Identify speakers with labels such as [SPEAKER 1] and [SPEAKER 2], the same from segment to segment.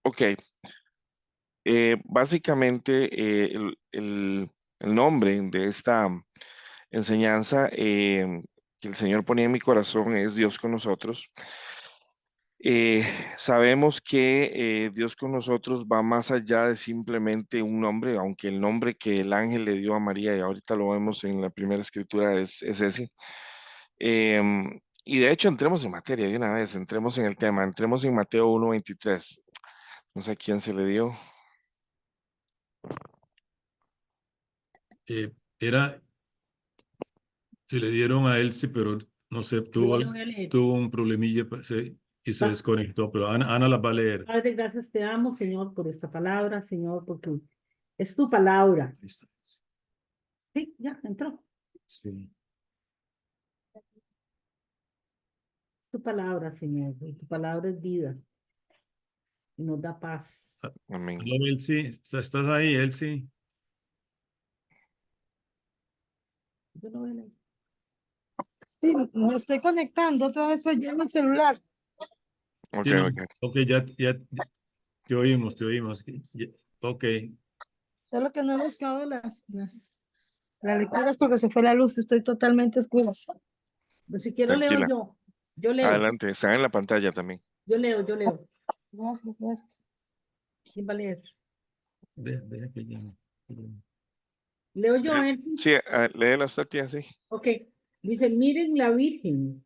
[SPEAKER 1] Ok, básicamente el nombre de esta enseñanza que el Señor ponía en mi corazón es Dios con nosotros. Eh, Sabemos que Dios con nosotros va más allá de simplemente un nombre, aunque el nombre que el ángel le dio a María, y ahorita lo vemos en la primera escritura, es ese. Y de hecho, entremos en materia de una vez, entremos en el tema, entremos en Mateo 1:23. No sé a quién se le dio.
[SPEAKER 2] Eh, era, se le dieron a él, sí, pero no sé,
[SPEAKER 3] Yo lo voy a leer.
[SPEAKER 2] tuvo un problemilla y se desconectó, pero Ana la va a leer.
[SPEAKER 3] Padre, gracias te amo, Señor, por esta palabra, Señor, porque es tu palabra.
[SPEAKER 2] Listo.
[SPEAKER 3] Sí, ya entró.
[SPEAKER 2] Sí.
[SPEAKER 3] Tu palabra, Señor, y tu palabra es vida y nos da paz.
[SPEAKER 1] Amén.
[SPEAKER 2] Aló, Elsie, ¿estás ahí, Elsie?
[SPEAKER 3] Yo lo voy a leer.
[SPEAKER 4] Sí, me estoy conectando otra vez pues en el celular.
[SPEAKER 1] Ok,
[SPEAKER 2] Sí, no,
[SPEAKER 1] ok.
[SPEAKER 2] ok, ya te oímos, te oímos. Ok,
[SPEAKER 4] Solo que no he buscado las lecturas porque se fue la luz. Estoy totalmente oscura.
[SPEAKER 3] Pues si quiero leo
[SPEAKER 1] Tranquila.
[SPEAKER 3] yo. Yo leo,
[SPEAKER 1] Adelante, está en la pantalla también.
[SPEAKER 3] yo leo.
[SPEAKER 4] Gracias, gracias.
[SPEAKER 3] ¿Quién va a leer?
[SPEAKER 2] ve que ya.
[SPEAKER 3] Leo yo,
[SPEAKER 1] Eh,
[SPEAKER 3] ¿eh?
[SPEAKER 1] Sí, léela usted, tía, sí.
[SPEAKER 3] Ok. Dice, miren la Virgen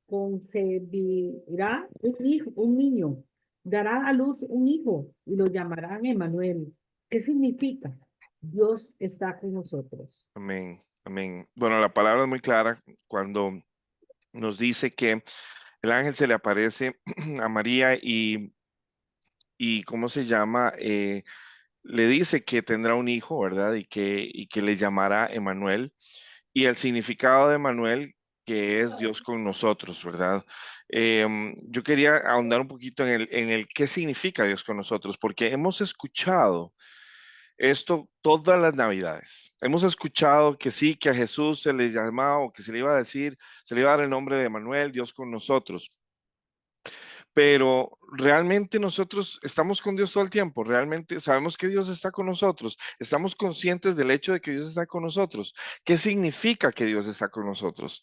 [SPEAKER 3] concebirá un hijo, un niño, dará a luz un hijo y lo llamarán Emanuel. ¿Qué significa? Dios está con nosotros.
[SPEAKER 1] Amén, amén. Bueno, la palabra es muy clara cuando nos dice que el ángel se le aparece a María y ¿cómo se llama? Le dice que tendrá un hijo, ¿verdad? Y que le llamará Emanuel. Y el significado de Emanuel, que es Dios con nosotros, ¿verdad? Yo quería ahondar un poquito en el qué significa Dios con nosotros, porque hemos escuchado esto todas las navidades. Hemos escuchado que sí, que a Jesús se le llamaba o que se le iba a decir, se le iba a dar el nombre de Emanuel, Dios con nosotros. Pero realmente nosotros estamos con Dios todo el tiempo, realmente sabemos que Dios está con nosotros, estamos conscientes del hecho de que Dios está con nosotros. ¿Qué significa que Dios está con nosotros?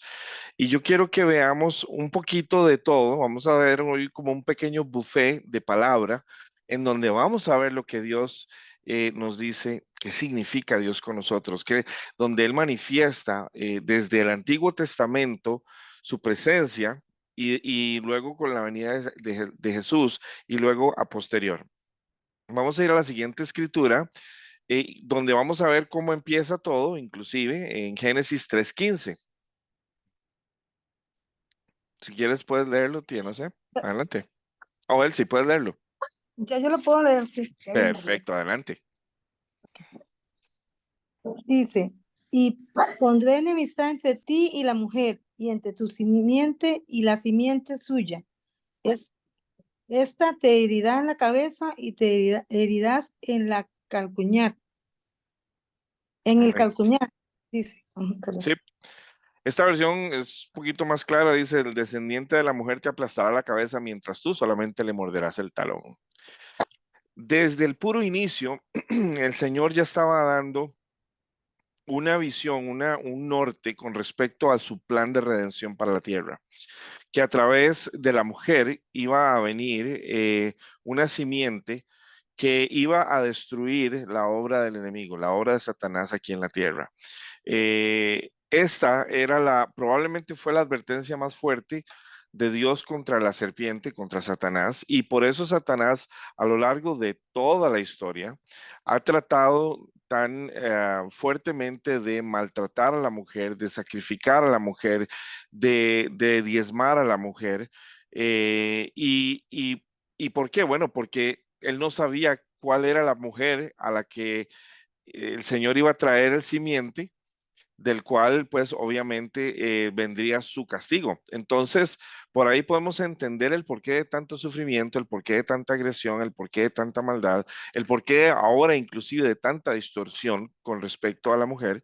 [SPEAKER 1] Y yo quiero que veamos un poquito de todo. Vamos a ver hoy como un pequeño buffet de palabra en donde vamos a ver lo que Dios nos dice, qué significa Dios con nosotros, que donde Él manifiesta desde el Antiguo Testamento su presencia y luego con la venida de Jesús y luego a posterior. Vamos a ir a la siguiente escritura, donde vamos a ver cómo empieza todo, inclusive en Génesis 3:15. Si quieres, puedes leerlo, tía, no sé. Adelante. O él sí puedes leerlo.
[SPEAKER 4] Ya yo lo puedo leer, sí.
[SPEAKER 1] Perfecto, adelante.
[SPEAKER 4] Dice, y pondré enemistad entre ti y la mujer, y entre tu simiente y la simiente suya. Es, esta te herirá en la cabeza y te herirás en la calcuñar. En el
[SPEAKER 1] Amén.
[SPEAKER 4] calcuñar, dice. Perdón.
[SPEAKER 1] Sí, esta versión es un poquito más clara. Dice, el descendiente de la mujer te aplastará la cabeza mientras tú solamente le morderás el talón. Desde el puro inicio, el Señor ya estaba dando una visión, un norte con respecto a su plan de redención para la tierra, que a través de la mujer iba a venir una simiente que iba a destruir la obra del enemigo, la obra de Satanás aquí en la tierra. Esta era probablemente fue la advertencia más fuerte de Dios contra la serpiente, contra Satanás, y por eso Satanás a lo largo de toda la historia ha tratado tan fuertemente de maltratar a la mujer, de sacrificar a la mujer, de diezmar a la mujer. ¿Y por qué? Bueno, porque él no sabía cuál era la mujer a la que el Señor iba a traer el simiente, del cual pues obviamente vendría su castigo. Entonces, por ahí podemos entender el porqué de tanto sufrimiento, el porqué de tanta agresión, el porqué de tanta maldad, el porqué ahora inclusive de tanta distorsión con respecto a la mujer.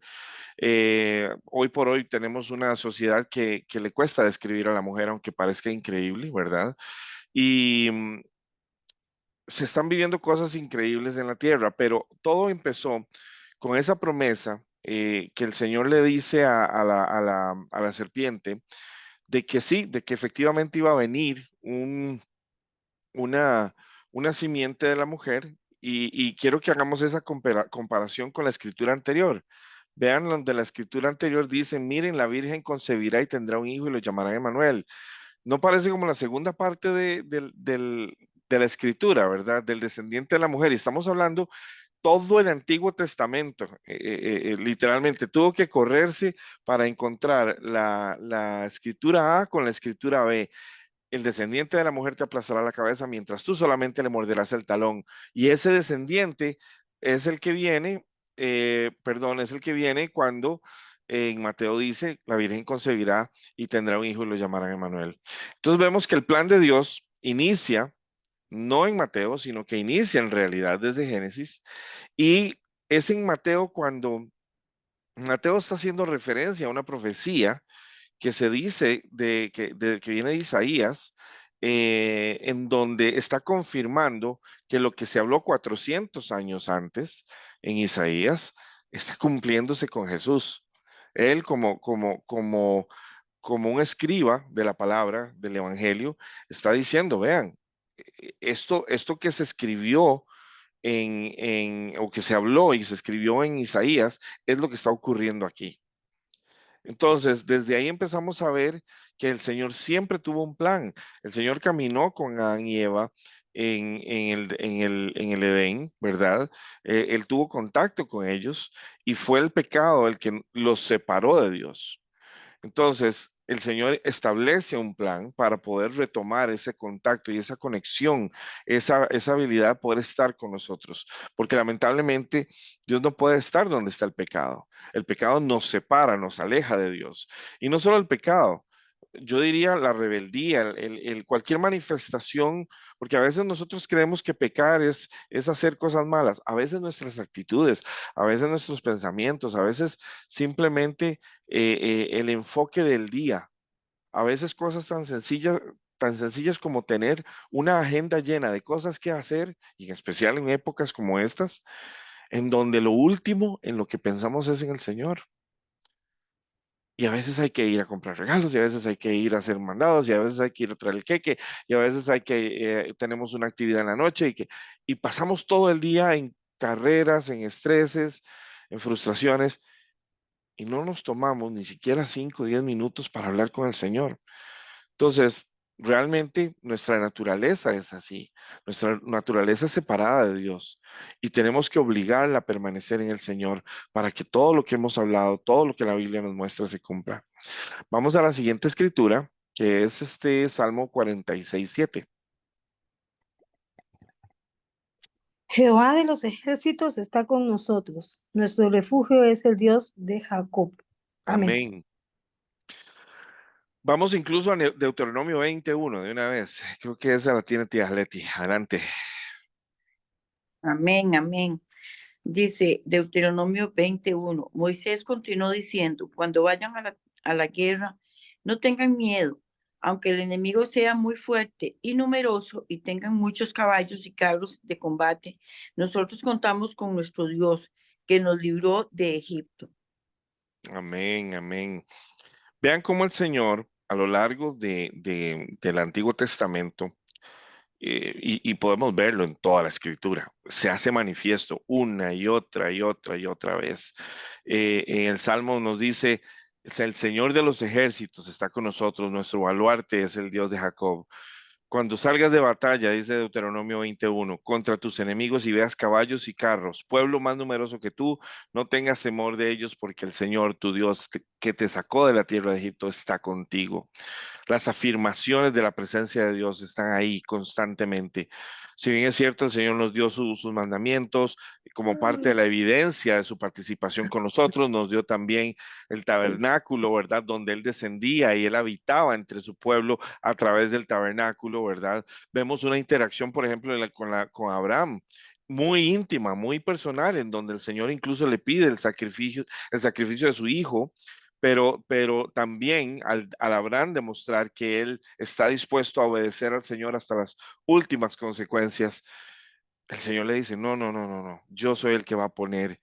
[SPEAKER 1] Hoy por hoy tenemos una sociedad que le cuesta describir a la mujer, aunque parezca increíble, ¿verdad? y se están viviendo cosas increíbles en la tierra, pero todo empezó con esa promesa que el Señor le dice a la serpiente de que sí, de que efectivamente iba a venir una, una simiente de la mujer y quiero que hagamos esa comparación con la escritura anterior. Vean donde la escritura anterior dice, miren, la Virgen concebirá y tendrá un hijo y lo llamarán Emanuel. No parece como la segunda parte de la escritura, ¿verdad? Del descendiente de la mujer. Y estamos hablando todo el Antiguo Testamento, literalmente, tuvo que correrse para encontrar la escritura A con la escritura B. El descendiente de la mujer te aplastará la cabeza mientras tú solamente le morderás el talón. Y ese descendiente es el que viene, perdón, es el que viene cuando en Mateo dice, la Virgen concebirá y tendrá un hijo y lo llamarán Emanuel. Entonces vemos que el plan de Dios inicia, no en Mateo, sino que inicia en realidad desde Génesis. Y es en Mateo cuando Mateo está haciendo referencia a una profecía que se dice que viene de Isaías, en donde está confirmando que lo que se habló 400 años antes en Isaías está cumpliéndose con Jesús. Él como un escriba de la palabra, del evangelio, está diciendo, vean, esto que se escribió o que se habló y se escribió en Isaías es lo que está ocurriendo aquí. Entonces, desde ahí empezamos a ver que el Señor siempre tuvo un plan. El Señor caminó con Adán y Eva en el Edén, ¿verdad? Él tuvo contacto con ellos y fue el pecado el que los separó de Dios. Entonces, el Señor establece un plan para poder retomar ese contacto y esa conexión, esa habilidad de poder estar con nosotros, porque lamentablemente Dios no puede estar donde está el pecado. El pecado nos separa, nos aleja de Dios. Y no solo el pecado, yo diría la rebeldía, cualquier manifestación, porque a veces nosotros creemos que pecar es hacer cosas malas, a veces nuestras actitudes, a veces nuestros pensamientos, a veces simplemente el enfoque del día, a veces cosas tan sencillas como tener una agenda llena de cosas que hacer, y en especial en épocas como estas, en donde lo último en lo que pensamos es en el Señor. Y a veces hay que ir a comprar regalos, y a veces hay que ir a hacer mandados, y a veces hay que ir a traer el queque, y a veces tenemos una actividad en la noche y pasamos todo el día en carreras, en estreses, en frustraciones, y no nos tomamos ni siquiera 5 o 10 minutos para hablar con el Señor. Entonces, realmente nuestra naturaleza es así. Nuestra naturaleza es separada de Dios y tenemos que obligarla a permanecer en el Señor para que todo lo que hemos hablado, todo lo que la Biblia nos muestra se cumpla. Vamos a la siguiente escritura, que es este Salmo 46:7.
[SPEAKER 4] Jehová de los ejércitos está con nosotros. Nuestro refugio es el Dios de Jacob. Amén.
[SPEAKER 1] Amén. Vamos incluso a Deuteronomio 21 de una vez. Creo que esa la tiene tía Leti. Adelante.
[SPEAKER 5] Amén, amén. Dice Deuteronomio 21, Moisés continuó diciendo, cuando vayan a la guerra, no tengan miedo, aunque el enemigo sea muy fuerte y numeroso y tengan muchos caballos y carros de combate, nosotros contamos con nuestro Dios, que nos libró de Egipto.
[SPEAKER 1] Amén, amén. Vean cómo el Señor, a lo largo del Antiguo Testamento, y podemos verlo en toda la escritura, se hace manifiesto una y otra y otra y otra vez. En el Salmo nos dice, el Señor de los ejércitos está con nosotros, nuestro baluarte es el Dios de Jacob. Cuando salgas de batalla, dice Deuteronomio 21, contra tus enemigos y veas caballos y carros, pueblo más numeroso que tú, no tengas temor de ellos porque el Señor, tu Dios, que te sacó de la tierra de Egipto, está contigo. Las afirmaciones de la presencia de Dios están ahí constantemente. Si bien es cierto, el Señor nos dio sus mandamientos como parte de la evidencia de su participación con nosotros, nos dio también el tabernáculo, ¿verdad? Donde Él descendía y Él habitaba entre su pueblo a través del tabernáculo, ¿verdad? Vemos una interacción, por ejemplo, con Abraham muy íntima, muy personal, en donde el Señor incluso le pide el sacrificio de su hijo pero también al Abraham demostrar que él está dispuesto a obedecer al Señor hasta las últimas consecuencias, el Señor le dice, no, no, no, no, no, yo soy el que va a poner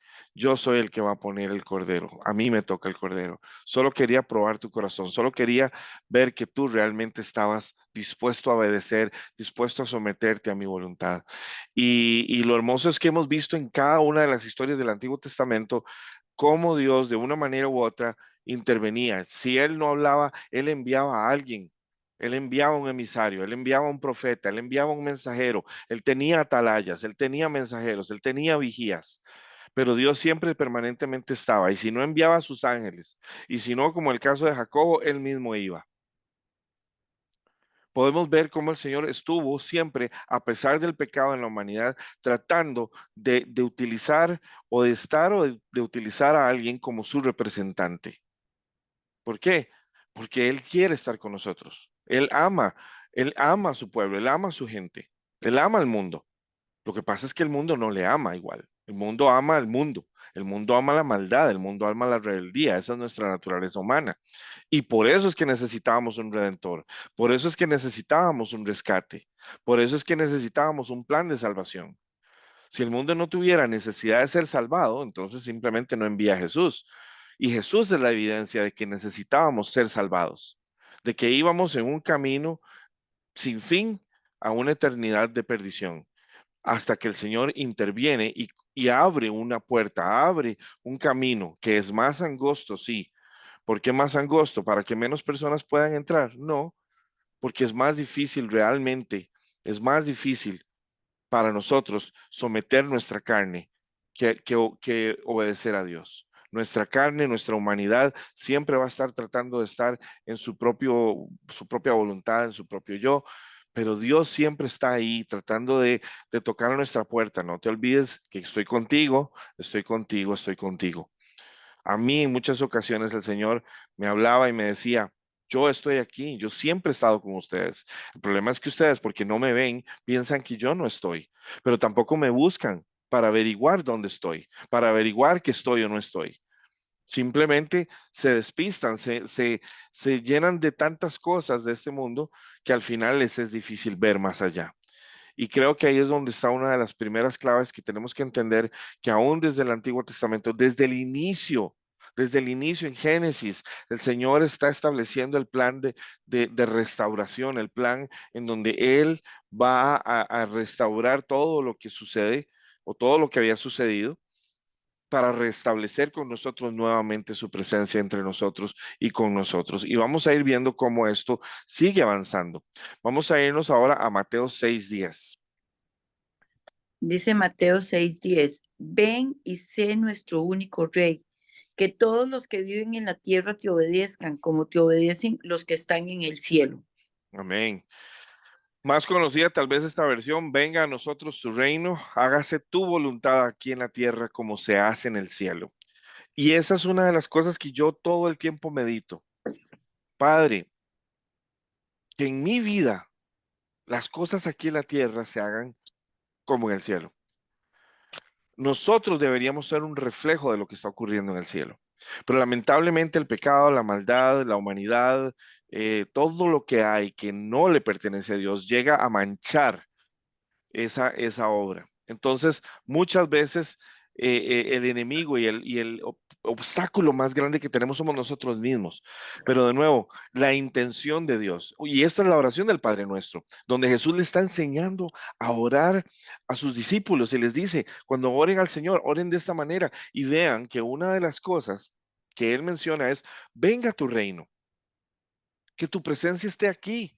[SPEAKER 1] el cordero, a mí me toca el cordero. Solo quería probar tu corazón, solo quería ver que tú realmente estabas dispuesto a obedecer, dispuesto a someterte a mi voluntad. Y lo hermoso es que hemos visto en cada una de las historias del Antiguo Testamento cómo Dios de una manera u otra intervenía. Si Él no hablaba, Él enviaba a alguien. Él enviaba un emisario, él enviaba un profeta, él enviaba un mensajero, él tenía atalayas, él tenía mensajeros, él tenía vigías, pero Dios siempre permanentemente estaba. Y si no enviaba a sus ángeles, y si no, como el caso de Jacobo, él mismo iba. Podemos ver cómo el Señor estuvo siempre, a pesar del pecado en la humanidad, tratando de utilizar o de estar o de utilizar a alguien como su representante. ¿Por qué? Porque Él quiere estar con nosotros. Él ama a su pueblo, Él ama a su gente, Él ama al mundo. Lo que pasa es que el mundo no le ama igual. El mundo ama al mundo, el mundo ama la maldad, el mundo ama la rebeldía. Esa es nuestra naturaleza humana. Y por eso es que necesitábamos un redentor, por eso es que necesitábamos un rescate, por eso es que necesitábamos un plan de salvación. Si el mundo no tuviera necesidad de ser salvado, entonces simplemente no envía a Jesús. Y Jesús es la evidencia de que necesitábamos ser salvados, de que íbamos en un camino sin fin a una eternidad de perdición, hasta que el Señor interviene y abre una puerta, abre un camino que es más angosto, sí. ¿Por qué más angosto? ¿Para que menos personas puedan entrar? No, porque es más difícil realmente, es más difícil para nosotros someter nuestra carne que obedecer a Dios. Nuestra carne, nuestra humanidad siempre va a estar tratando de estar en su propia voluntad, en su propio yo, pero Dios siempre está ahí tratando de tocar a nuestra puerta. No te olvides que estoy contigo, estoy contigo, estoy contigo. A mí en muchas ocasiones el Señor me hablaba y me decía, yo estoy aquí, yo siempre he estado con ustedes. El problema es que ustedes, porque no me ven, piensan que yo no estoy, pero tampoco me buscan para averiguar dónde estoy, para averiguar que estoy o no estoy. Simplemente se despistan, se llenan de tantas cosas de este mundo que al final les es difícil ver más allá. Y creo que ahí es donde está una de las primeras claves que tenemos que entender, que aún desde el Antiguo Testamento, desde el inicio en Génesis, el Señor está estableciendo el plan de restauración, el plan en donde Él va a restaurar todo lo que sucede o todo lo que había sucedido para restablecer con nosotros nuevamente su presencia entre nosotros y con nosotros. Y vamos a ir viendo cómo esto sigue avanzando. Vamos a irnos ahora a Mateo 6:10.
[SPEAKER 5] Dice Mateo 6:10, ven y sé nuestro único rey, que todos los que viven en la tierra te obedezcan, como te obedecen los que están en el cielo.
[SPEAKER 1] Amén. Más conocida tal vez esta versión, venga a nosotros tu reino, hágase tu voluntad aquí en la tierra como se hace en el cielo. Y esa es una de las cosas que yo todo el tiempo medito. Padre, que en mi vida las cosas aquí en la tierra se hagan como en el cielo. Nosotros deberíamos ser un reflejo de lo que está ocurriendo en el cielo. Pero lamentablemente el pecado, la maldad, la humanidad, todo lo que hay que no le pertenece a Dios llega a manchar esa obra. Entonces, muchas veces el enemigo y el obstáculo más grande que tenemos somos nosotros mismos. Pero de nuevo, la intención de Dios, y esto es la oración del Padre Nuestro, donde Jesús le está enseñando a orar a sus discípulos y les dice, cuando oren al Señor, oren de esta manera y vean que una de las cosas que Él menciona es, venga tu reino, que tu presencia esté aquí,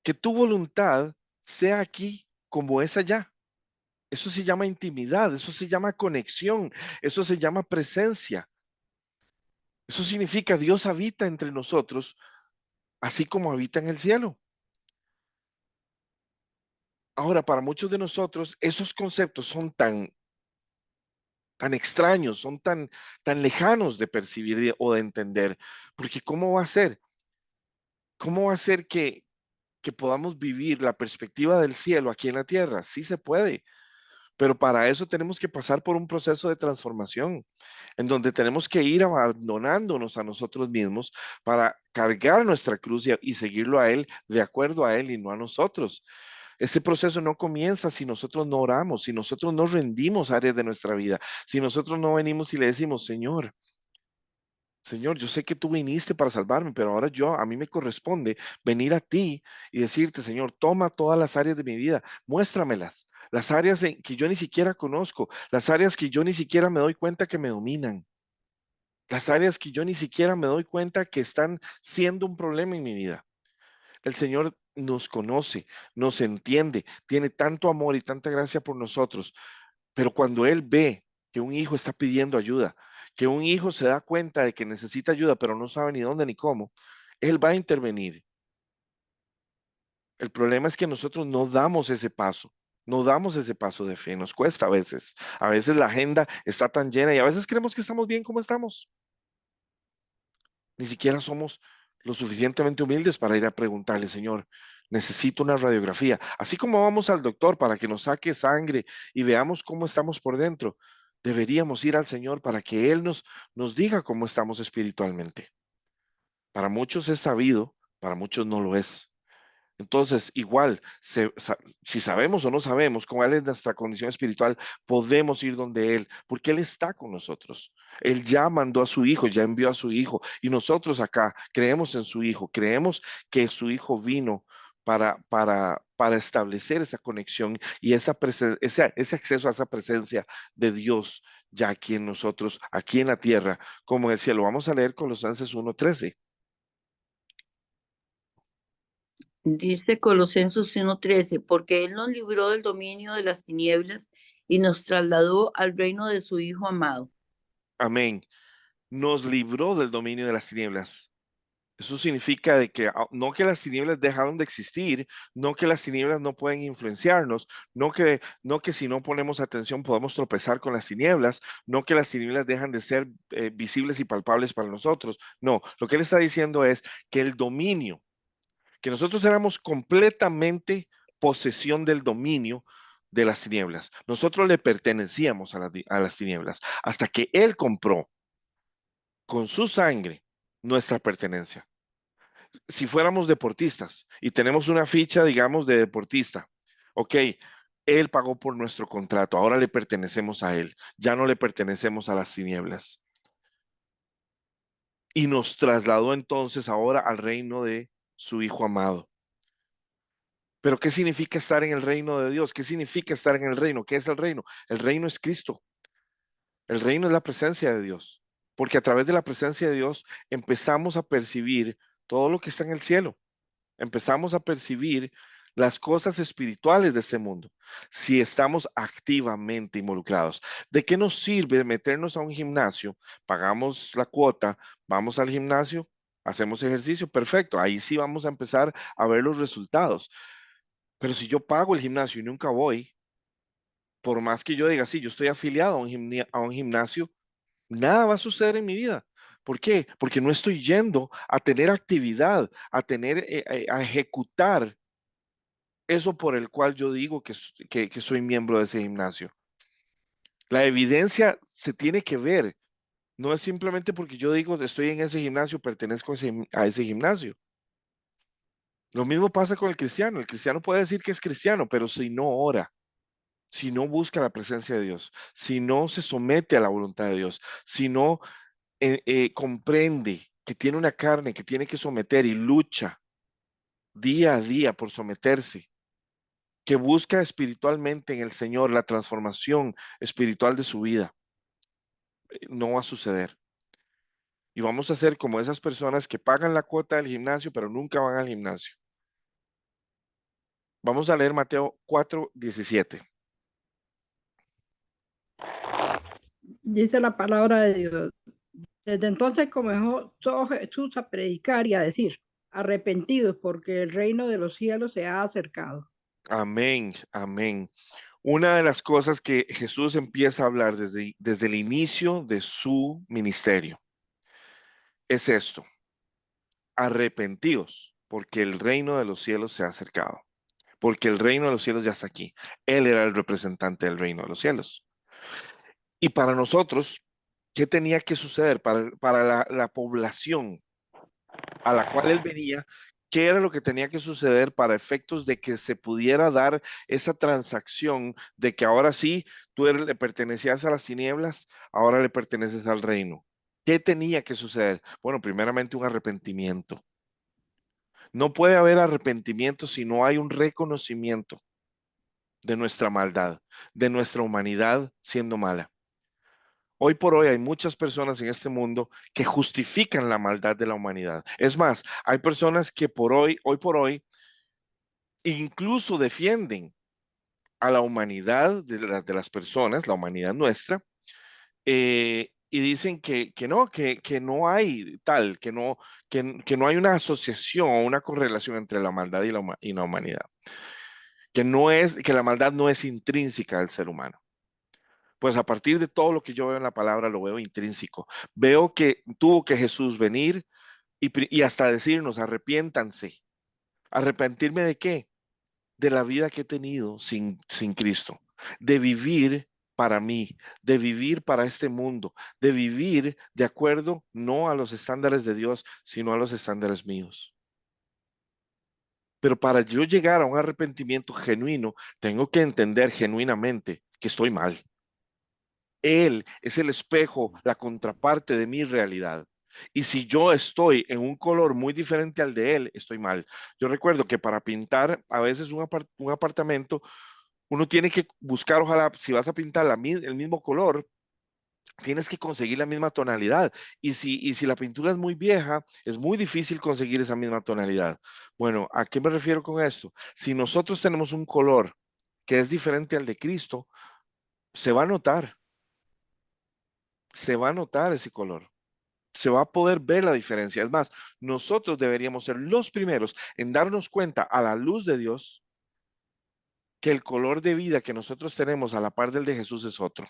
[SPEAKER 1] que tu voluntad sea aquí como es allá. Eso se llama intimidad, eso se llama conexión, eso se llama presencia. Eso significa Dios habita entre nosotros, así como habita en el cielo. Ahora, para muchos de nosotros, esos conceptos son tan extraños, son tan lejanos de percibir o de entender, porque ¿cómo va a ser? ¿Cómo va a ser que podamos vivir la perspectiva del cielo aquí en la tierra? Sí se puede, Pero para eso tenemos que pasar por un proceso de transformación, en donde tenemos que ir abandonándonos a nosotros mismos para cargar nuestra cruz y seguirlo a Él, de acuerdo a Él y no a nosotros. Ese proceso no comienza si nosotros no oramos, si nosotros no rendimos áreas de nuestra vida, si nosotros no venimos y le decimos, Señor, Señor, yo sé que tú viniste para salvarme, pero ahora a mí me corresponde venir a ti y decirte, Señor, toma todas las áreas de mi vida, muéstramelas, las áreas que yo ni siquiera conozco, las áreas que yo ni siquiera me doy cuenta que me dominan, las áreas que yo ni siquiera me doy cuenta que están siendo un problema en mi vida. El Señor nos conoce, nos entiende, tiene tanto amor y tanta gracia por nosotros, pero cuando Él ve que un hijo está pidiendo ayuda, que un hijo se da cuenta de que necesita ayuda, pero no sabe ni dónde ni cómo, Él va a intervenir. El problema es que nosotros no damos ese paso. No damos ese paso de fe, nos cuesta a veces. A veces la agenda está tan llena y a veces creemos que estamos bien como estamos. Ni siquiera somos lo suficientemente humildes para ir a preguntarle, Señor, necesito una radiografía. Así como vamos al doctor para que nos saque sangre y veamos cómo estamos por dentro, deberíamos ir al Señor para que Él nos diga cómo estamos espiritualmente. Para muchos es sabido, para muchos no lo es. Entonces, igual, si sabemos o no sabemos cuál es nuestra condición espiritual, podemos ir donde Él, porque Él está con nosotros. Él ya mandó a su Hijo, ya envió a su Hijo, y nosotros acá creemos en su Hijo, creemos que su Hijo vino para establecer esa conexión y ese acceso a esa presencia de Dios ya aquí en nosotros, aquí en la tierra, como en el cielo. Vamos a leer Colosenses 1:13.
[SPEAKER 5] Dice Colosenses 1:13, porque Él nos libró del dominio de las tinieblas y nos trasladó al reino de su Hijo amado.
[SPEAKER 1] Amén. Nos libró del dominio de las tinieblas. Eso significa de que no que las tinieblas dejaron de existir, no que las tinieblas no pueden influenciarnos, no que si no ponemos atención podemos tropezar con las tinieblas, no que las tinieblas dejan de ser visibles y palpables para nosotros. No, lo que él está diciendo es que el dominio, que nosotros éramos completamente posesión del dominio de las tinieblas. Nosotros le pertenecíamos a las tinieblas hasta que él compró con su sangre nuestra pertenencia. Si fuéramos deportistas y tenemos una ficha, digamos, de deportista, ok, él pagó por nuestro contrato, ahora le pertenecemos a él, ya no le pertenecemos a las tinieblas. Y nos trasladó entonces ahora al reino de su Hijo amado. Pero ¿qué significa estar en el reino de Dios? ¿Qué significa estar en el reino? ¿Qué es el reino? El reino es Cristo. El reino es la presencia de Dios. Porque a través de la presencia de Dios empezamos a percibir todo lo que está en el cielo. Empezamos a percibir las cosas espirituales de este mundo si estamos activamente involucrados. ¿De qué nos sirve meternos a un gimnasio? Pagamos la cuota, vamos al gimnasio, hacemos ejercicio, perfecto. Ahí sí vamos a empezar a ver los resultados. Pero si yo pago el gimnasio y nunca voy, por más que yo diga, sí, yo estoy afiliado a un gimnasio, nada va a suceder en mi vida. ¿Por qué? Porque no estoy yendo a tener actividad, a ejecutar eso por el cual yo digo que soy miembro de ese gimnasio. La evidencia se tiene que ver. No es simplemente porque yo digo estoy en ese gimnasio, pertenezco a ese gimnasio. Lo mismo pasa con el cristiano. El cristiano puede decir que es cristiano, pero si no ora, si no busca la presencia de Dios, si no se somete a la voluntad de Dios, si no comprende que tiene una carne que tiene que someter y lucha día a día por someterse, que busca espiritualmente en el Señor la transformación espiritual de su vida, no va a suceder. Y vamos a ser como esas personas que pagan la cuota del gimnasio, pero nunca van al gimnasio. Vamos a leer Mateo 4:17.
[SPEAKER 6] Dice la palabra de Dios. Desde entonces comenzó Jesús a predicar y a decir, arrepentidos porque el reino de los cielos se ha acercado.
[SPEAKER 1] Amén, amén. Una de las cosas que Jesús empieza a hablar desde el inicio de su ministerio es esto: arrepentidos porque el reino de los cielos se ha acercado. porque el reino de los cielos ya está aquí. Él era el representante del reino de los cielos. Y para nosotros, ¿qué tenía que suceder para la población a la cual él venía? ¿Qué era lo que tenía que suceder para efectos de que se pudiera dar esa transacción de que ahora sí le pertenecías a las tinieblas, ahora le perteneces al reino? ¿Qué tenía que suceder? Bueno, primeramente un arrepentimiento. No puede haber arrepentimiento si no hay un reconocimiento de nuestra maldad, de nuestra humanidad siendo mala. Hoy por hoy hay muchas personas en este mundo que justifican la maldad de la humanidad. Es más, hay personas que hoy por hoy, incluso defienden a la humanidad de las personas, la humanidad nuestra, y dicen que no hay tal, que no hay una asociación o una correlación entre la maldad y la humanidad, que la maldad no es intrínseca del ser humano. Pues a partir de todo lo que yo veo en la palabra, lo veo intrínseco. Veo que tuvo que Jesús venir y hasta decirnos, arrepiéntanse. ¿Arrepentirme de qué? De la vida que he tenido sin Cristo, de vivir para mí, de vivir para este mundo, de vivir de acuerdo no a los estándares de Dios, sino a los estándares míos. Pero para yo llegar a un arrepentimiento genuino, tengo que entender genuinamente que estoy mal. Él es el espejo, la contraparte de mi realidad. Y si yo estoy en un color muy diferente al de él, estoy mal. Yo recuerdo que para pintar a veces un apartamento, uno tiene que buscar, ojalá, si vas a pintar el mismo color, tienes que conseguir la misma tonalidad. Y si la pintura es muy vieja, es muy difícil conseguir esa misma tonalidad. Bueno, ¿a qué me refiero con esto? Si nosotros tenemos un color que es diferente al de Cristo, se va a notar. Se va a notar ese color. Se va a poder ver la diferencia. Es más, nosotros deberíamos ser los primeros en darnos cuenta a la luz de Dios que el color de vida que nosotros tenemos a la par del de Jesús es otro.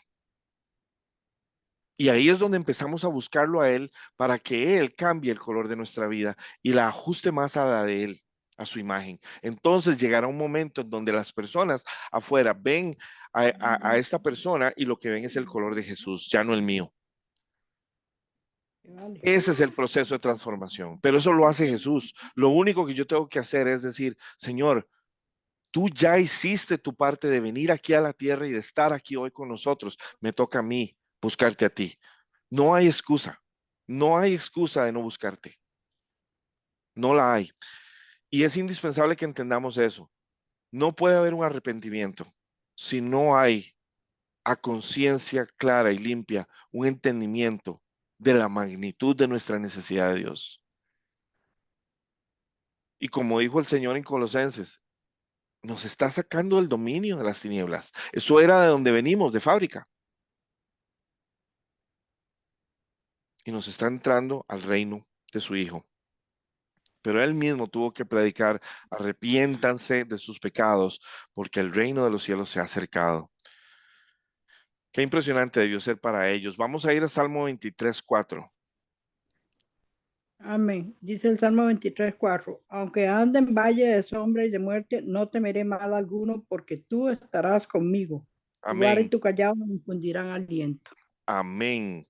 [SPEAKER 1] Y ahí es donde empezamos a buscarlo a Él para que Él cambie el color de nuestra vida y la ajuste más a la de Él, a su imagen. Entonces llegará un momento en donde las personas afuera ven a esta persona y lo que ven es el color de Jesús, ya no el mío.
[SPEAKER 6] Vale.
[SPEAKER 1] Ese es el proceso de transformación, pero eso lo hace Jesús. Lo único que yo tengo que hacer es decir, Señor, tú ya hiciste tu parte de venir aquí a la tierra y de estar aquí hoy con nosotros. Me toca a mí buscarte a ti. No hay excusa. No hay excusa de no buscarte. No la hay. Y es indispensable que entendamos eso. No puede haber un arrepentimiento si no hay a conciencia clara y limpia un entendimiento de la magnitud de nuestra necesidad de Dios. Y como dijo el Señor en Colosenses, nos está sacando del dominio de las tinieblas. Eso era de donde venimos, de fábrica. Y nos está entrando al reino de su Hijo. Pero él mismo tuvo que predicar, arrepiéntanse de sus pecados, porque el reino de los cielos se ha acercado. Qué impresionante debió ser para ellos. Vamos a ir a Salmo 23:4.
[SPEAKER 6] Amén. Dice el Salmo 23:4. Aunque ande en valle de sombra y de muerte, no temeré mal alguno, porque tú estarás conmigo. Tu vara y
[SPEAKER 1] Amén.
[SPEAKER 6] tu callado me infundirán aliento.
[SPEAKER 1] Amén.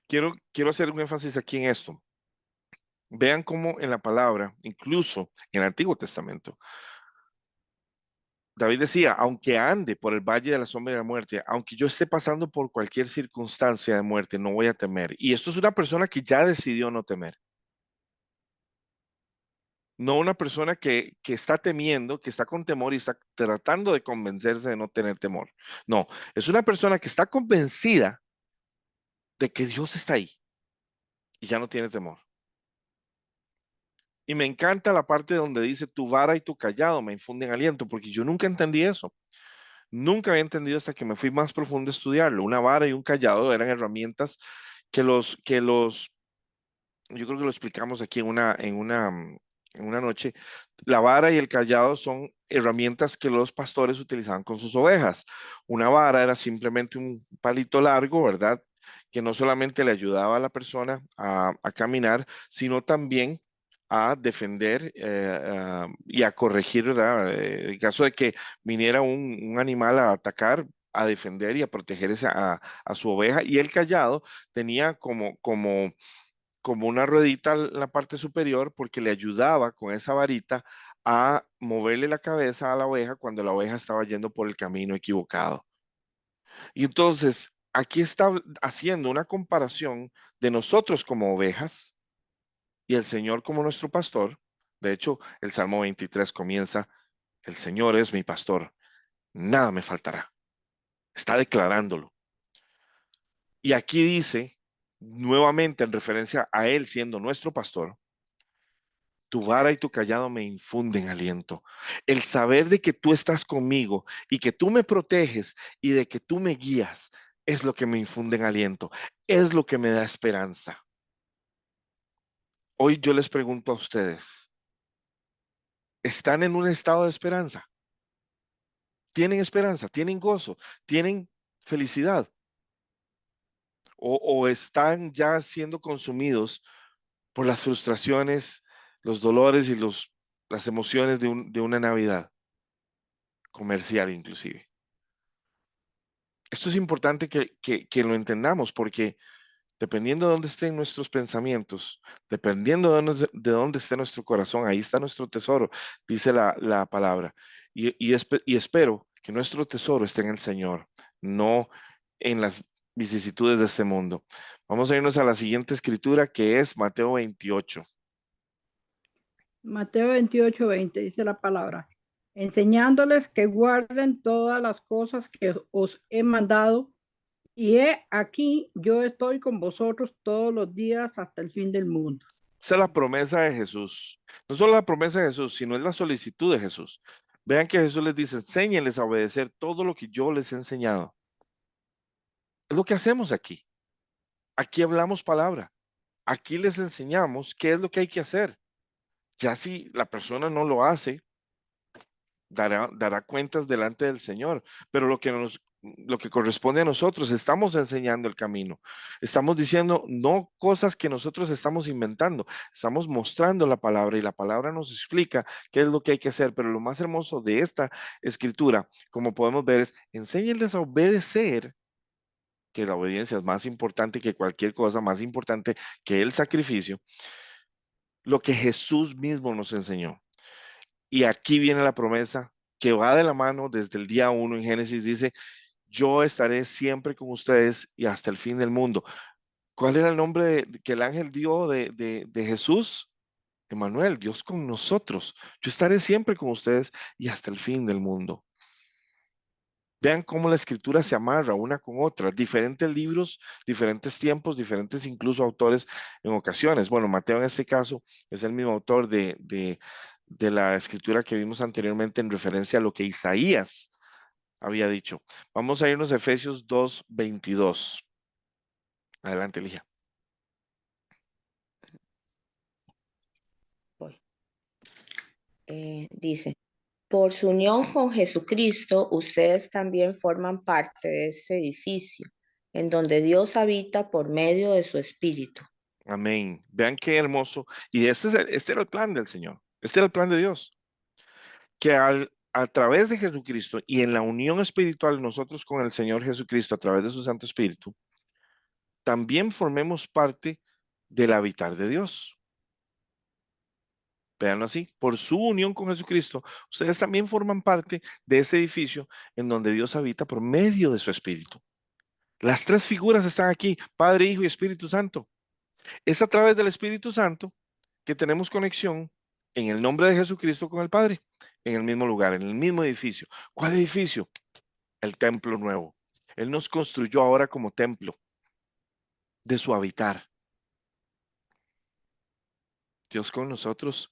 [SPEAKER 1] Quiero hacer un énfasis aquí en esto. Vean cómo en la palabra, incluso en el Antiguo Testamento, David decía, aunque ande por el valle de la sombra de la muerte, aunque yo esté pasando por cualquier circunstancia de muerte, no voy a temer. Y esto es una persona que ya decidió no temer. No una persona que está temiendo, que está con temor y está tratando de convencerse de no tener temor. No, es una persona que está convencida de que Dios está ahí y ya no tiene temor. Y me encanta la parte donde dice, tu vara y tu callado me infunden aliento, porque yo nunca entendí eso. Nunca había entendido hasta que me fui más profundo a estudiarlo. Una vara y un callado eran herramientas yo creo que lo explicamos aquí en una noche. La vara y el callado son herramientas que los pastores utilizaban con sus ovejas. Una vara era simplemente un palito largo, ¿verdad? Que no solamente le ayudaba a la persona a caminar, sino también a defender y a corregir, ¿verdad? En caso de que viniera un animal a atacar, a defender y a proteger a su oveja. Y el cayado tenía como una ruedita en la parte superior porque le ayudaba con esa varita a moverle la cabeza a la oveja cuando la oveja estaba yendo por el camino equivocado. Y entonces, aquí está haciendo una comparación de nosotros como ovejas y el Señor como nuestro pastor. De hecho, el Salmo 23 comienza, el Señor es mi pastor, nada me faltará. Está declarándolo. Y aquí dice, nuevamente en referencia a Él siendo nuestro pastor, tu vara y tu callado me infunden aliento. El saber de que tú estás conmigo y que tú me proteges y de que tú me guías es lo que me infunden aliento, es lo que me da esperanza. Hoy yo les pregunto a ustedes, ¿están en un estado de esperanza? ¿Tienen esperanza? ¿Tienen gozo? ¿Tienen felicidad? ¿O están ya siendo consumidos por las frustraciones, los dolores y las emociones de una Navidad comercial inclusive? Esto es importante que lo entendamos porque dependiendo de dónde estén nuestros pensamientos, dependiendo de dónde esté nuestro corazón, ahí está nuestro tesoro, dice la palabra. Y espero que nuestro tesoro esté en el Señor, no en las vicisitudes de este mundo. Vamos a irnos a la siguiente escritura que es Mateo 28.
[SPEAKER 6] Mateo 28, 20 dice la palabra, enseñándoles que guarden todas las cosas que os he mandado, y he aquí, yo estoy con vosotros todos los días hasta el fin del mundo.
[SPEAKER 1] Esa es la promesa de Jesús. No solo la promesa de Jesús, sino es la solicitud de Jesús. Vean que Jesús les dice, enséñenles a obedecer todo lo que yo les he enseñado. Es lo que hacemos aquí. Aquí hablamos palabra. Aquí les enseñamos qué es lo que hay que hacer. Ya si la persona no lo hace, dará cuentas delante del Señor. Pero lo que corresponde a nosotros, estamos enseñando el camino. Estamos diciendo no cosas que nosotros estamos inventando. Estamos mostrando la palabra y la palabra nos explica qué es lo que hay que hacer. Pero lo más hermoso de esta escritura, como podemos ver, es enséñenles a obedecer, que la obediencia es más importante que cualquier cosa, más importante que el sacrificio, lo que Jesús mismo nos enseñó. Y aquí viene la promesa que va de la mano desde el día 1 en Génesis, dice, yo estaré siempre con ustedes y hasta el fin del mundo. ¿Cuál era el nombre que el ángel dio de Jesús? Emmanuel, Dios con nosotros. Yo estaré siempre con ustedes y hasta el fin del mundo. Vean cómo la escritura se amarra una con otra, diferentes libros, diferentes tiempos, diferentes incluso autores en ocasiones. Bueno, Mateo en este caso es el mismo autor de la escritura que vimos anteriormente en referencia a lo que Isaías había dicho. Vamos a irnos a Efesios 2:22. Adelante, Elija.
[SPEAKER 7] Voy. Dice, por su unión con Jesucristo, ustedes también forman parte de este edificio, en donde Dios habita por medio de su Espíritu.
[SPEAKER 1] Amén. Vean qué hermoso. Y este era el plan del Señor. Este era el plan de Dios. Que a través de Jesucristo y en la unión espiritual nosotros con el Señor Jesucristo a través de su Santo Espíritu, también formemos parte del habitar de Dios. Veanlo así, por su unión con Jesucristo, ustedes también forman parte de ese edificio en donde Dios habita por medio de su Espíritu. Las tres figuras están aquí, Padre, Hijo y Espíritu Santo. Es a través del Espíritu Santo que tenemos conexión en el nombre de Jesucristo con el Padre, en el mismo lugar, en el mismo edificio. ¿Cuál edificio? El templo nuevo. Él nos construyó ahora como templo de su habitar. Dios con nosotros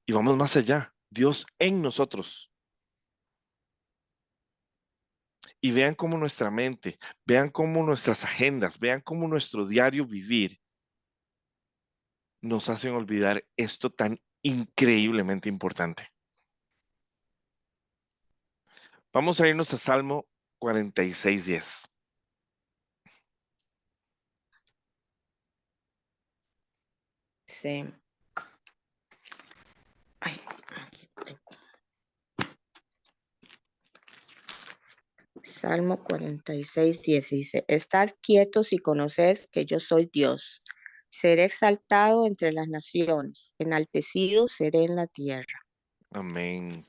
[SPEAKER 1] y vamos más allá. Dios en nosotros. Y vean cómo nuestra mente, vean cómo nuestras agendas, vean cómo nuestro diario vivir nos hacen olvidar esto tan increíblemente importante. Vamos a irnos a Salmo 46:10.
[SPEAKER 7] Dice, Salmo 46:10 dice, estad quietos y conoced que yo soy Dios. Seré exaltado entre las naciones, enaltecido seré en la tierra.
[SPEAKER 1] Amén.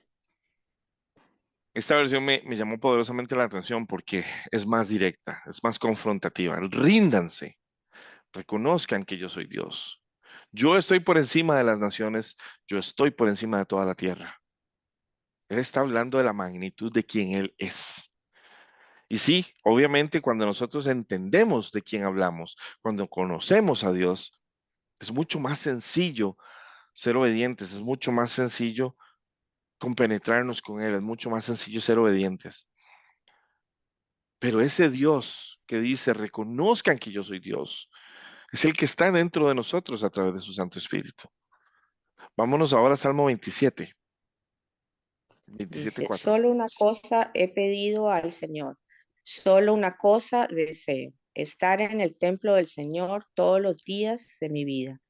[SPEAKER 1] Esta versión me llamó poderosamente la atención porque es más directa, es más confrontativa. Ríndanse, reconozcan que yo soy Dios. Yo estoy por encima de las naciones, yo estoy por encima de toda la tierra. Él está hablando de la magnitud de quien Él es. Y sí, obviamente cuando nosotros entendemos de quién hablamos, cuando conocemos a Dios, es mucho más sencillo ser obedientes, es mucho más sencillo compenetrarnos con Él, es mucho más sencillo ser obedientes. Pero ese Dios que dice, reconozcan que yo soy Dios, es el que está dentro de nosotros a través de su Santo Espíritu. Vámonos ahora a Salmo 27,
[SPEAKER 7] Dice,
[SPEAKER 1] 27:4.
[SPEAKER 7] solo una cosa he pedido al Señor, solo una cosa deseo, estar en el templo del Señor todos los días de mi vida,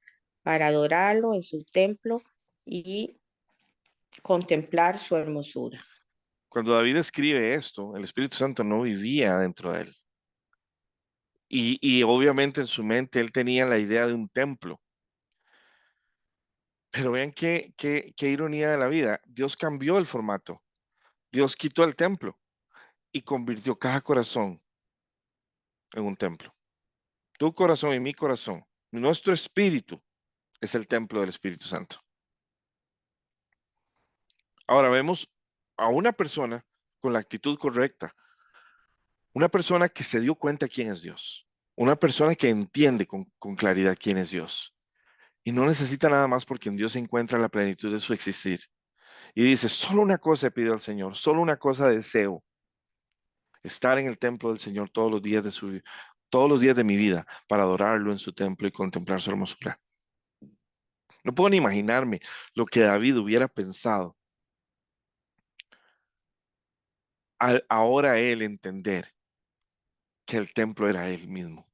[SPEAKER 7] para adorarlo en su templo y contemplar su hermosura.
[SPEAKER 1] Cuando David escribe esto, el Espíritu Santo no vivía dentro de él. Y obviamente en su mente él tenía la idea de un templo. Pero vean qué ironía de la vida. Dios cambió el formato. Dios quitó el templo y convirtió cada corazón en un templo. Tu corazón y mi corazón, nuestro espíritu es el templo del Espíritu Santo. Ahora vemos a una persona con la actitud correcta, una persona que se dio cuenta quién es Dios, una persona que entiende con claridad quién es Dios y no necesita nada más porque en Dios se encuentra la plenitud de su existir. Y dice, solo una cosa he pedido al Señor, solo una cosa deseo, estar en el templo del Señor todos los días todos los días de mi vida para adorarlo en su templo y contemplar su hermosura. No puedo ni imaginarme lo que David hubiera pensado al ahora él entender que el templo era él mismo.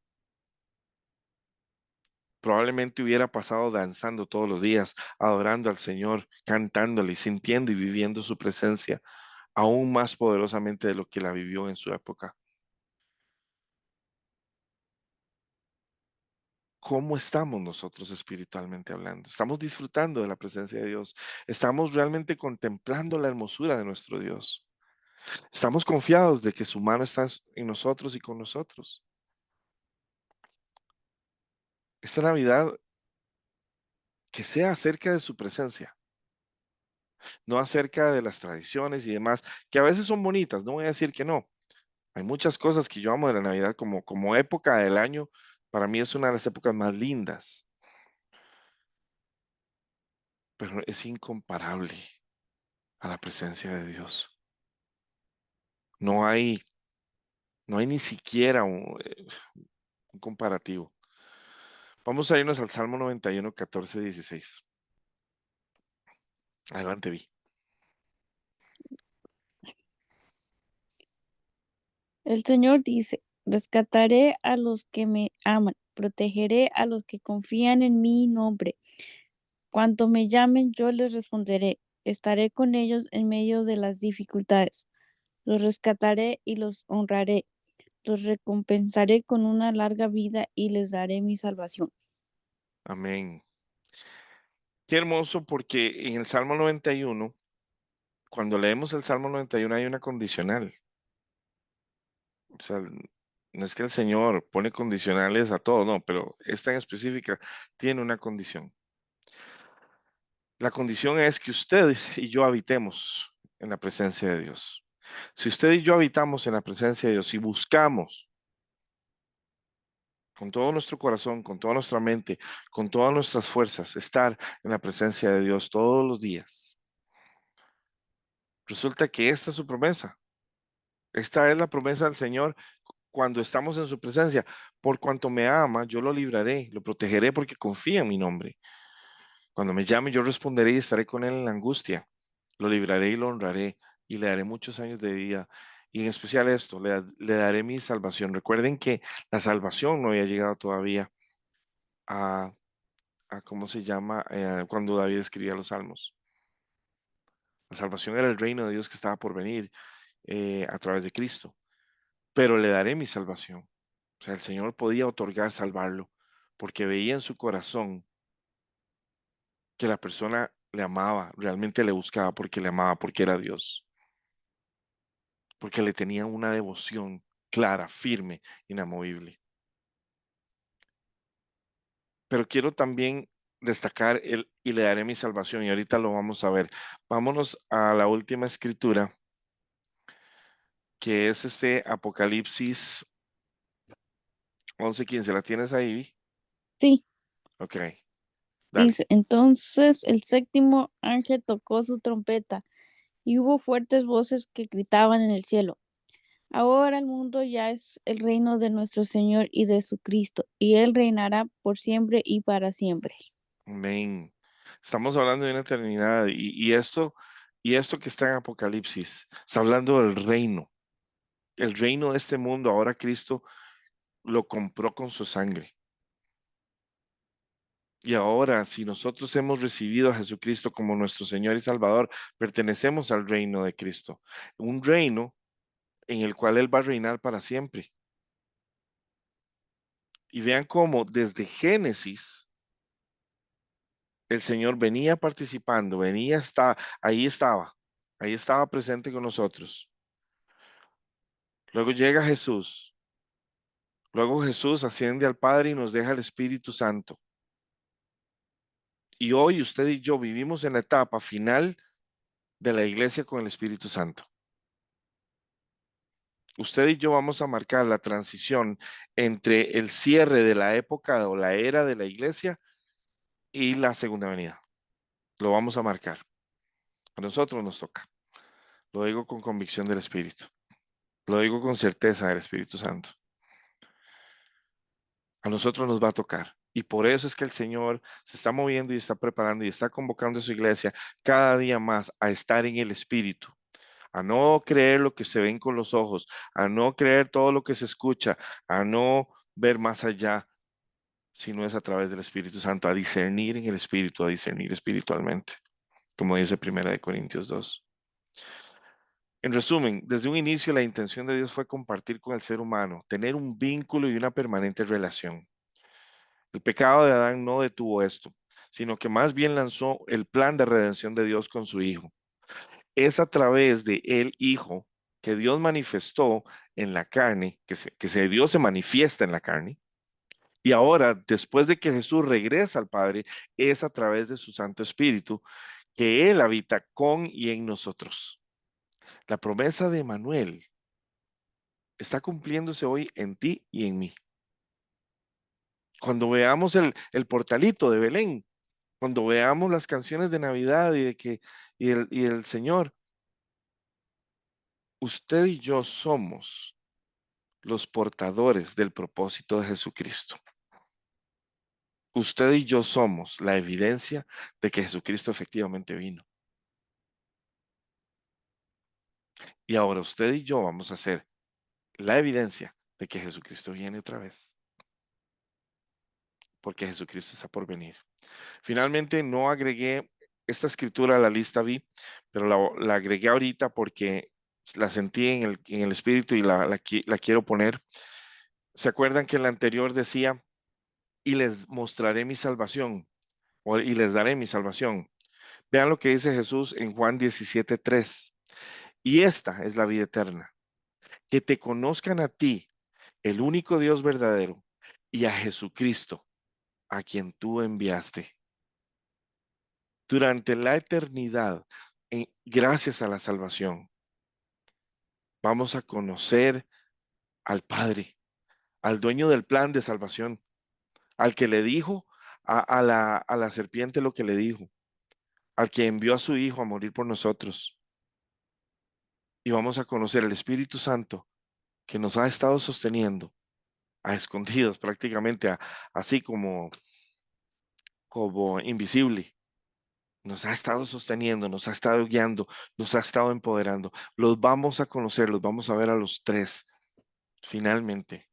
[SPEAKER 1] Probablemente hubiera pasado danzando todos los días, adorando al Señor, cantándole, sintiendo y viviendo su presencia aún más poderosamente de lo que la vivió en su época. ¿Cómo estamos nosotros espiritualmente hablando? ¿Estamos disfrutando de la presencia de Dios? ¿Estamos realmente contemplando la hermosura de nuestro Dios? ¿Estamos confiados de que su mano está en nosotros y con nosotros? Esta Navidad, que sea acerca de su presencia, no acerca de las tradiciones y demás, que a veces son bonitas, no voy a decir que no. Hay muchas cosas que yo amo de la Navidad como época del año. Para mí es una de las épocas más lindas, pero es incomparable a la presencia de Dios. No hay, no hay ni siquiera un comparativo. Vamos a irnos al Salmo 91, 14, 16. Adelante, Vi.
[SPEAKER 8] El Señor dice, rescataré a los que me aman, protegeré a los que confían en mi nombre. Cuando me llamen, yo les responderé. Estaré con ellos en medio de las dificultades. Los rescataré y los honraré. Los recompensaré con una larga vida y les daré mi salvación.
[SPEAKER 1] Amén. Qué hermoso porque en el Salmo 91, cuando leemos el Salmo 91 hay una condicional. O sea, no es que el Señor pone condicionales a todo, no, pero esta en específica tiene una condición. La condición es que usted y yo habitemos en la presencia de Dios. Si usted y yo habitamos en la presencia de Dios y buscamos con todo nuestro corazón, con toda nuestra mente, con todas nuestras fuerzas, estar en la presencia de Dios todos los días, resulta que esta es su promesa. Esta es la promesa del Señor cuando estamos en su presencia. Por cuanto me ama, yo lo libraré, lo protegeré porque confía en mi nombre. Cuando me llame, yo responderé y estaré con él en la angustia. Lo libraré y lo honraré y le daré muchos años de vida. Y en especial esto, le daré mi salvación. Recuerden que la salvación no había llegado todavía a, ¿cómo se llama? Cuando David escribía los salmos. La salvación era el reino de Dios que estaba por venir a través de Cristo. pero le daré mi salvación. O sea, el Señor podía otorgar salvarlo, porque veía en su corazón que la persona le amaba, realmente le buscaba porque le amaba, porque era Dios, porque le tenía una devoción clara, firme, inamovible. Pero quiero también destacar el y le daré mi salvación, y ahorita lo vamos a ver. Vámonos a la última escritura, que es este Apocalipsis 11:15. ¿La tienes ahí?
[SPEAKER 8] Sí,
[SPEAKER 1] Ok, dale.
[SPEAKER 8] dice, entonces el séptimo ángel tocó su trompeta y hubo fuertes voces que gritaban en el cielo. Ahora el mundo ya es el reino de nuestro Señor y de su Cristo, y Él reinará por siempre y para siempre.
[SPEAKER 1] Amén. Estamos hablando de una eternidad y esto que está en Apocalipsis, está hablando del reino. El reino de este mundo, ahora Cristo lo compró con su sangre. Y ahora, si nosotros hemos recibido a Jesucristo como nuestro Señor y Salvador, pertenecemos al reino de Cristo. Un reino en el cual Él va a reinar para siempre. Y vean cómo desde Génesis el Señor venía participando, ahí estaba presente con nosotros. Luego llega Jesús. Luego Jesús asciende al Padre y nos deja el Espíritu Santo. Y hoy usted y yo vivimos en la etapa final de la iglesia con el Espíritu Santo. Usted y yo vamos a marcar la transición entre el cierre de la época o la era de la iglesia y la segunda venida. Lo vamos a marcar. A nosotros nos toca. Lo digo con convicción del Espíritu. Lo digo con certeza del Espíritu Santo. A nosotros nos va a tocar. Y por eso es que el Señor se está moviendo y está preparando y está convocando a su iglesia cada día más a estar en el Espíritu, a no creer lo que se ven con los ojos, a no creer todo lo que se escucha, a no ver más allá, sino es a través del Espíritu Santo, a discernir en el Espíritu, a discernir espiritualmente, como dice 1 Corintios 2. En resumen, desde un inicio la intención de Dios fue compartir con el ser humano, tener un vínculo y una permanente relación. El pecado de Adán no detuvo esto, sino que más bien lanzó el plan de redención de Dios con su Hijo. Es a través de el Hijo que Dios manifestó en la carne, Dios se manifiesta en la carne. Y ahora, después de que Jesús regresa al Padre, es a través de su Santo Espíritu que Él habita con y en nosotros. La promesa de Manuel está cumpliéndose hoy en ti y en mí. Cuando veamos el portalito de Belén, cuando veamos las canciones de Navidad y el Señor, usted y yo somos los portadores del propósito de Jesucristo. Usted y yo somos la evidencia de que Jesucristo efectivamente vino. Y ahora usted y yo vamos a ser la evidencia de que Jesucristo viene otra vez. Porque Jesucristo está por venir. Finalmente, no agregué esta escritura a la lista vi, pero la agregué ahorita porque la sentí en el espíritu y la quiero poner. ¿Se acuerdan que en la anterior decía, y les mostraré mi salvación, y les daré mi salvación? Vean lo que dice Jesús en Juan 17:3. Y esta es la vida eterna, que te conozcan a ti, el único Dios verdadero, y a Jesucristo, a quien tú enviaste. Durante la eternidad, gracias a la salvación, vamos a conocer al Padre, al dueño del plan de salvación, al que le dijo a la serpiente lo que le dijo, al que envió a su Hijo a morir por nosotros. Y vamos a conocer el Espíritu Santo que nos ha estado sosteniendo a escondidas prácticamente, así como invisible. Nos ha estado sosteniendo, nos ha estado guiando, nos ha estado empoderando. Los vamos a conocer, los vamos a ver a los tres, finalmente.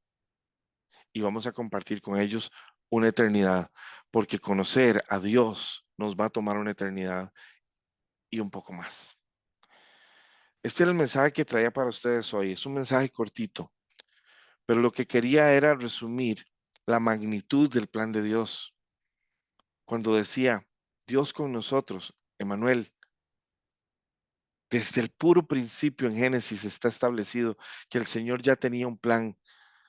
[SPEAKER 1] Y vamos a compartir con ellos una eternidad, porque conocer a Dios nos va a tomar una eternidad y un poco más. Este era el mensaje que traía para ustedes hoy. Es un mensaje cortito, pero lo que quería era resumir la magnitud del plan de Dios. Cuando decía, Dios con nosotros, Emmanuel, desde el puro principio en Génesis está establecido que el Señor ya tenía un plan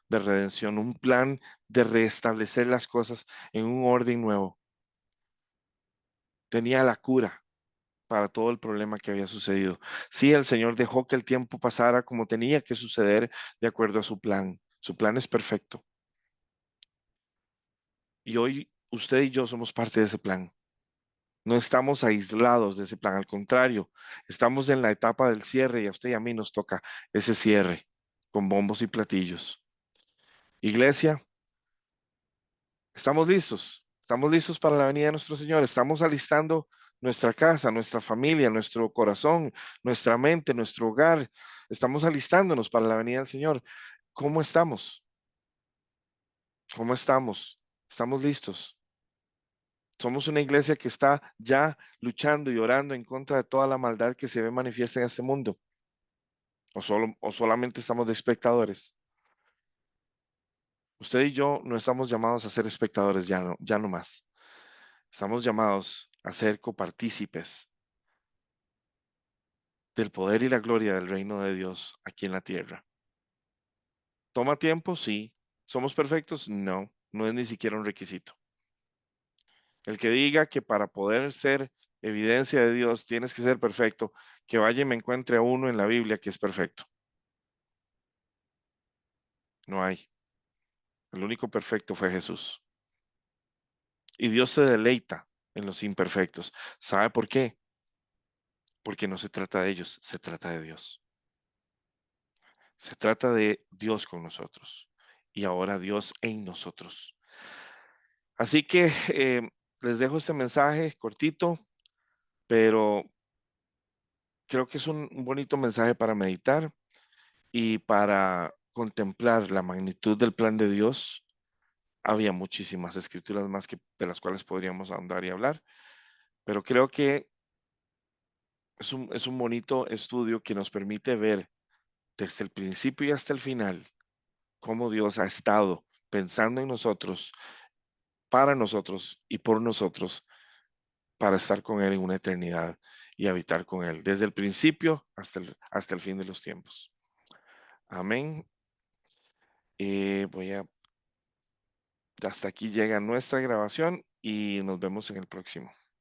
[SPEAKER 1] de redención, un plan de restablecer las cosas en un orden nuevo. Tenía la cura para todo el problema que había sucedido. Sí, el Señor dejó que el tiempo pasara como tenía que suceder de acuerdo a su plan. Su plan es perfecto. Y hoy usted y yo somos parte de ese plan. No estamos aislados de ese plan, al contrario, estamos en la etapa del cierre y a usted y a mí nos toca ese cierre con bombos y platillos. Iglesia, estamos listos para la venida de nuestro Señor, estamos alistando nuestra casa, nuestra familia, nuestro corazón, nuestra mente, nuestro hogar, estamos alistándonos para la venida del Señor. ¿Cómo estamos? ¿Cómo estamos? ¿Estamos listos? Somos una iglesia que está ya luchando y orando en contra de toda la maldad que se ve manifiesta en este mundo. O solamente estamos de espectadores. Usted y yo no estamos llamados a ser espectadores ya no más. Estamos llamados a ser copartícipes del poder y la gloria del reino de Dios aquí en la tierra. ¿Toma tiempo? Sí. ¿Somos perfectos? No, no es ni siquiera un requisito. El que diga que para poder ser evidencia de Dios tienes que ser perfecto, que vaya y me encuentre a uno en la Biblia que es perfecto. No hay. El único perfecto fue Jesús. Y Dios se deleita en los imperfectos. ¿Sabe por qué? Porque no se trata de ellos, se trata de Dios. Se trata de Dios con nosotros y ahora Dios en nosotros. Así que les dejo este mensaje cortito, pero creo que es un bonito mensaje para meditar y para contemplar la magnitud del plan de Dios. Había muchísimas escrituras más de las cuales podríamos ahondar y hablar, pero creo que es un bonito estudio que nos permite ver desde el principio y hasta el final cómo Dios ha estado pensando en nosotros, para nosotros y por nosotros, para estar con Él en una eternidad y habitar con Él, desde el principio hasta el fin de los tiempos. Amén. Hasta aquí llega nuestra grabación y nos vemos en el próximo.